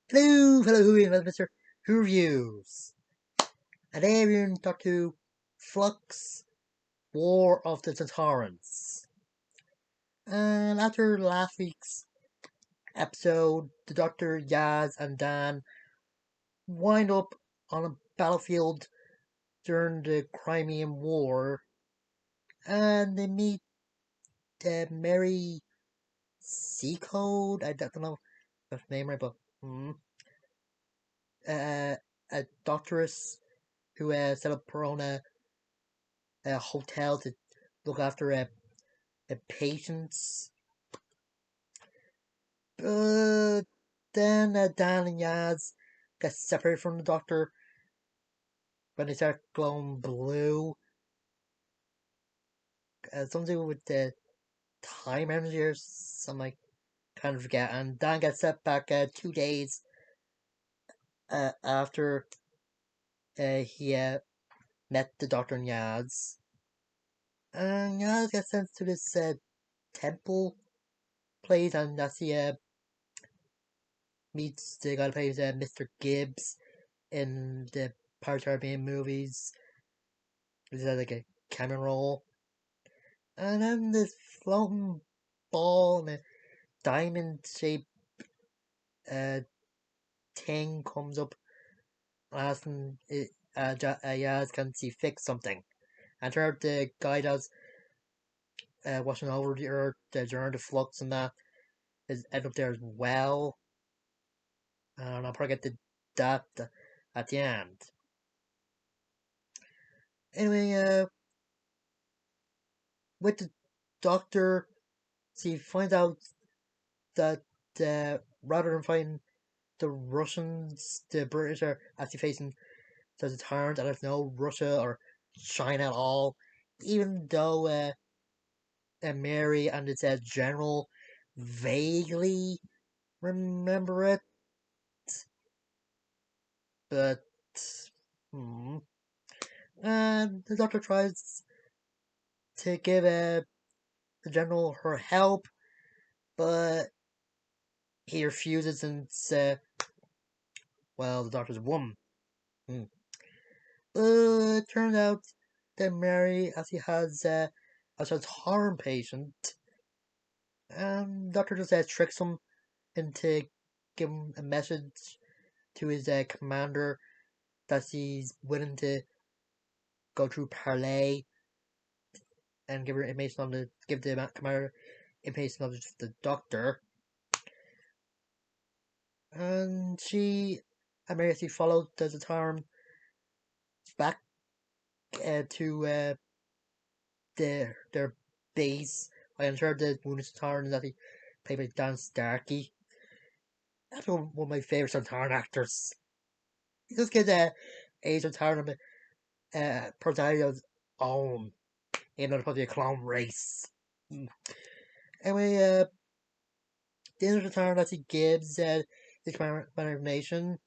Hello, fellow Who and Mr. Who reviews. And today we're going to talk to Flux War of the Sontarans. And after last week's episode, the Doctor, Yaz, and Dan wind up on a battlefield during the Crimean War, and they meet Mary Seacode. I don't know if the name right, but a doctoress who set up her own hotel to look after patients. But then Dan and Yaz get separated from the Doctor when they start glowing blue. Something with the time energy or something, I kind of forget. And Dan gets set back 2 days after he met the Doctor and Yaz. And Yaz gets sent to this temple place, and that's he meets the guy who plays Mr. Gibbs in the Pirates of the Caribbean movies. Is that like a camera roll? And then this floating ball and a diamond shaped uh, thing comes up, asking Yaz can she fix something. And turns out the guy that's watching over the earth during the flux and that is end up there as well. And I'll probably get to that at the end. Anyway, with the Doctor, she finds out that rather than fighting the Russians, the British are actually facing the Sontarans, and there's no Russia or China at all. Even though Mary and its general vaguely remember it, but hmm. And the Doctor tries to give the general her help, but he refuses since, well, the Doctor's a woman. Hmm. But it turns out that Mary actually has a Sontaran patient, and Doctor just tricks him into giving a message to his commander that he's willing to go through parley and give her information on give the commander information of the Doctor, and she and Mary actually followed the Sontaran back to their base. I am sure the wounded Sontaran that he played by Dan Starkey. That's one of my favourite Sontaran actors. He just gives a Sontaran personality of his own. You know, supposed to be a clone race. Anyway, the other Sontaran that he gives his commander information.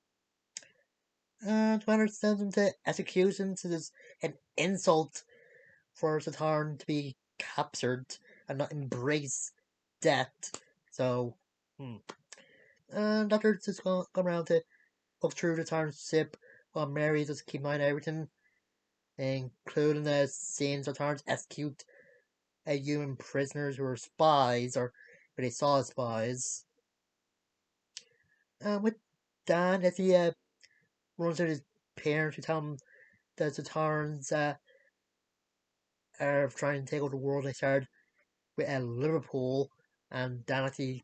Commander sends him to execution, so there's an insult for Sontaran to be captured and not embrace death. So, Doctor just come around to look through the Sontaran ship while Mary just keep an eye on everything, including the scenes Sontarans execute human prisoners who are spies or who they saw as spies. With Dan, as he runs to his parents who tell him that the Sontarans are trying to take over the world, they started with Liverpool, and Dan actually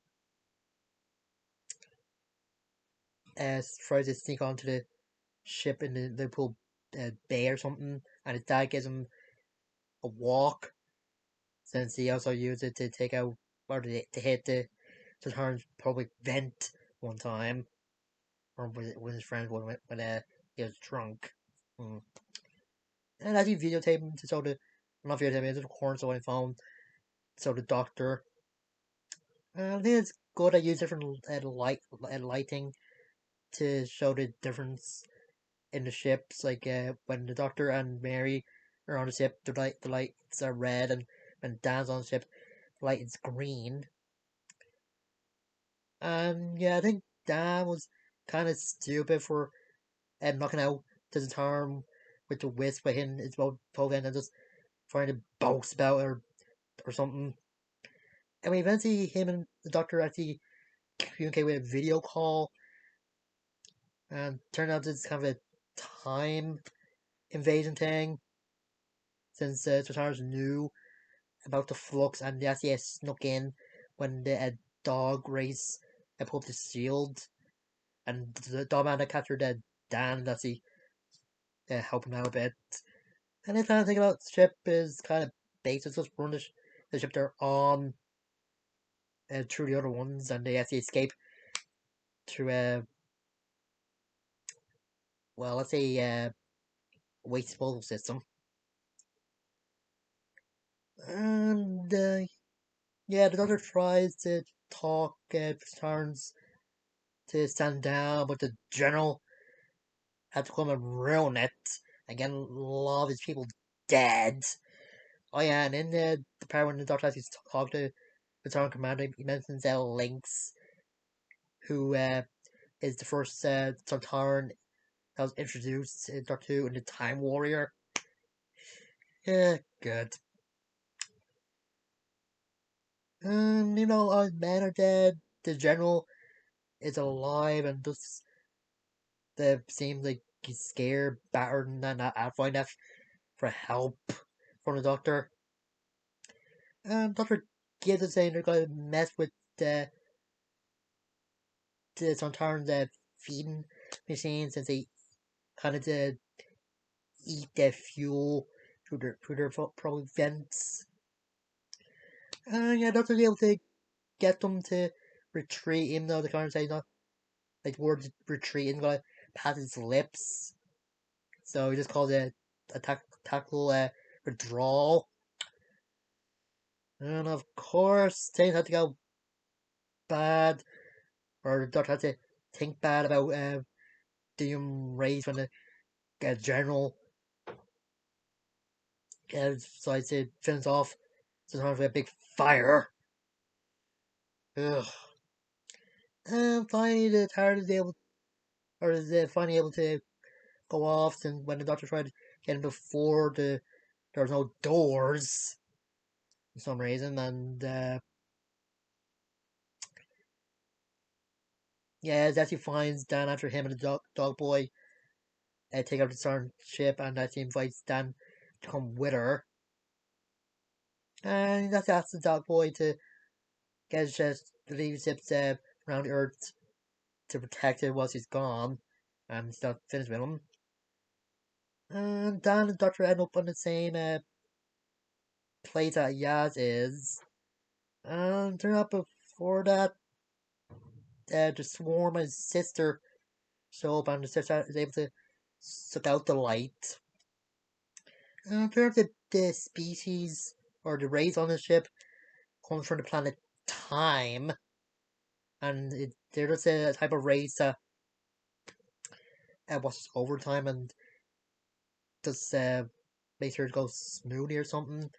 tries to sneak onto the ship in the Liverpool Bay or something, and his dad gives him a walk since he also used it to take out or to hit the Sontaran's public vent one time, or with his friends when he was drunk. Mm. And as he videotaped him to show the not videotape him, just recording so on his phone, so the Doctor. I think it's good. I use different lighting to show the difference in the ships. Like when the Doctor and Mary are on the ship, the lights are red, and when Dan's on the ship, the light is green. And yeah, I think Dan was kind of stupid for knocking out the Sontaran with the wisp by hitting his both end and just trying to boast about it or something. And we eventually, him and the Doctor actually communicate with a video call, and turned out this is kind of a time invasion thing, since Sontarans knew about the flux and they actually snuck in when the dog race put up the shield, and the dog man that captured Dan that's he helping out a bit. And I kind of think about the ship is kind of based, just run the ship they're on through the other ones, and they actually escape through well, let's say waste disposal system. And yeah, the doctor tries to talk Starnes to stand down, but the general had to come and ruin it and get a lot of his people dead. Oh yeah, and in the part when the doctor actually talks to the Starn commander, he mentions Lynx, who is the first Sontaran that was introduced in Doctor Who in the Time Warrior. Yeah, good. All men are dead. The general is alive and just seems like he's scared, battered, and not find out for help from the doctor. Doctor Gibbs is saying they're going to mess with the Sontarans' feeding machines, since they kind of eat their fuel through their probably vents. Yeah, Doctor's able to get them to retreat, even though the current say not like the word retreat isn't gonna pass his lips. So he just calls it a tactical withdrawal. And of course, things have to go bad, or the doctor had to think bad about the human race when the general decides to finish off sometimes with a big fire. Ugh. And finally, the TARDIS is able, or is finally able to go off, and when the doctor tried to get him before there was no doors for some reason, and yeah, as he finds Dan after him and the dog boy take out the Starn ship, and that he invites Dan to come with her. And that's asks the dog boy to get his chest, leave ships around Earth to protect it while she's gone, and he's not finished with him. And Dan and the Doctor end up on the same place that Yaz is. And turn out before that, the Swarm and his sister show up, and the sister is able to suck out the light. And turn out the species, or the race on the ship, comes from the planet Time, and they're just a type of race that watches overtime and just makes sure it goes smoothly or something.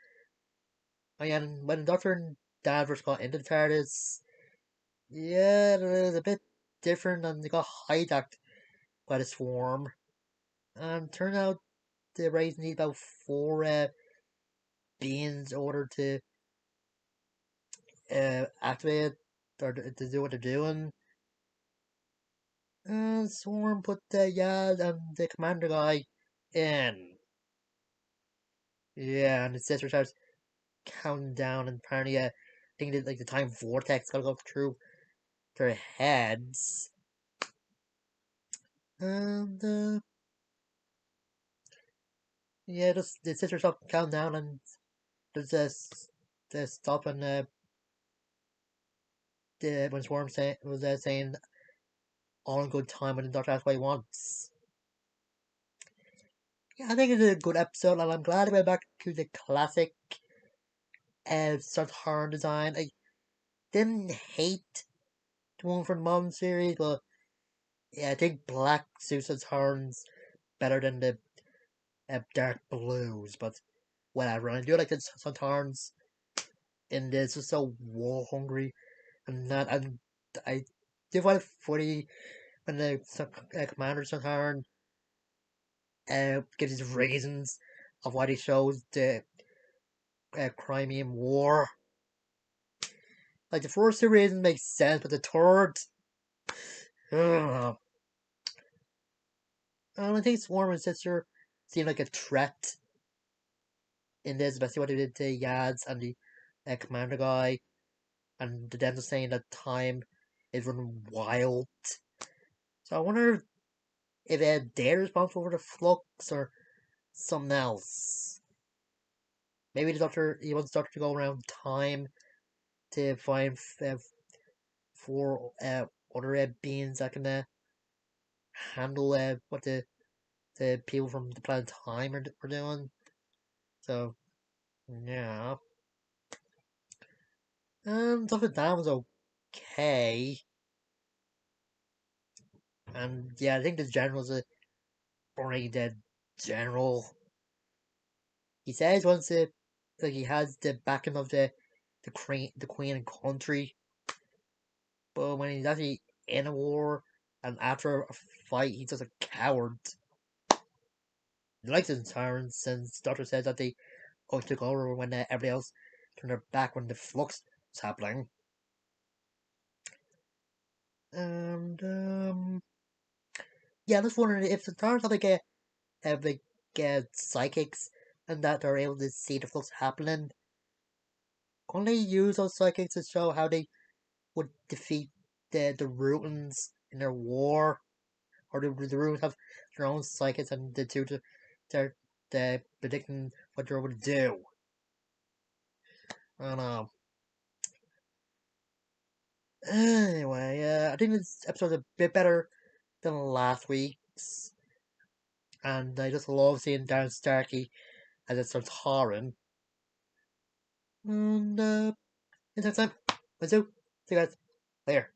And when the Doctor and Dad first got into the TARDIS, yeah, it was a bit different, and they got hijacked by the swarm. And turned out the race need about four beings in order to activate it, or to do what they're doing. And Swarm put the Yaz and the commander guy in. Yeah, and the sister starts counting down, and apparently, I think that like the time vortex gotta go through their heads. And yeah, just the sister stop counting down, and there's this stop, and when Swarm was saying all in good time, when the Doctor asks what he wants. Yeah, I think it's a good episode, and I'm glad we went back to the classic Sontaran design. I didn't hate the one from the modern series, but yeah, I think black suits Sontarans better than the dark blues. But whatever, I do like the Sontarans in this, just so war hungry, and that, and I do find it funny when the commander Sontaran gives his reasons of why he chose the Crimean War. Like the first two reasons make sense, but the third, ugh. I think Swarm and Sister seem like a threat in this, especially what they did to Yads and the commander guy, and the dentist saying that time is running wild. So I wonder if they're responsible for the flux or something else. Maybe he wants the Doctor to go around time to find four other beings that can handle what the people from the planet Time are doing. So yeah, Doctor Dan was okay, and yeah, I think the general's a already dead general. He says once like he has the backing of the queen and country, but when he's actually in a war and after a fight, he's just a coward. He likes his tyrants since Doctor says that they took over when everybody else turned their back when the flux was happening. And yeah, I'm just wondering if the Tyrants have like psychics and that they're able to see the flux happening. Can they use those psychics to show how they would defeat the Rutans in their war? Or do the Rutans have their own psychics and the two they're predicting what they're going to do? I don't know. Anyway, I think this episode's a bit better than last week's, and I just love seeing Darren Starkey as a Sontaran. And until next time, see you guys later.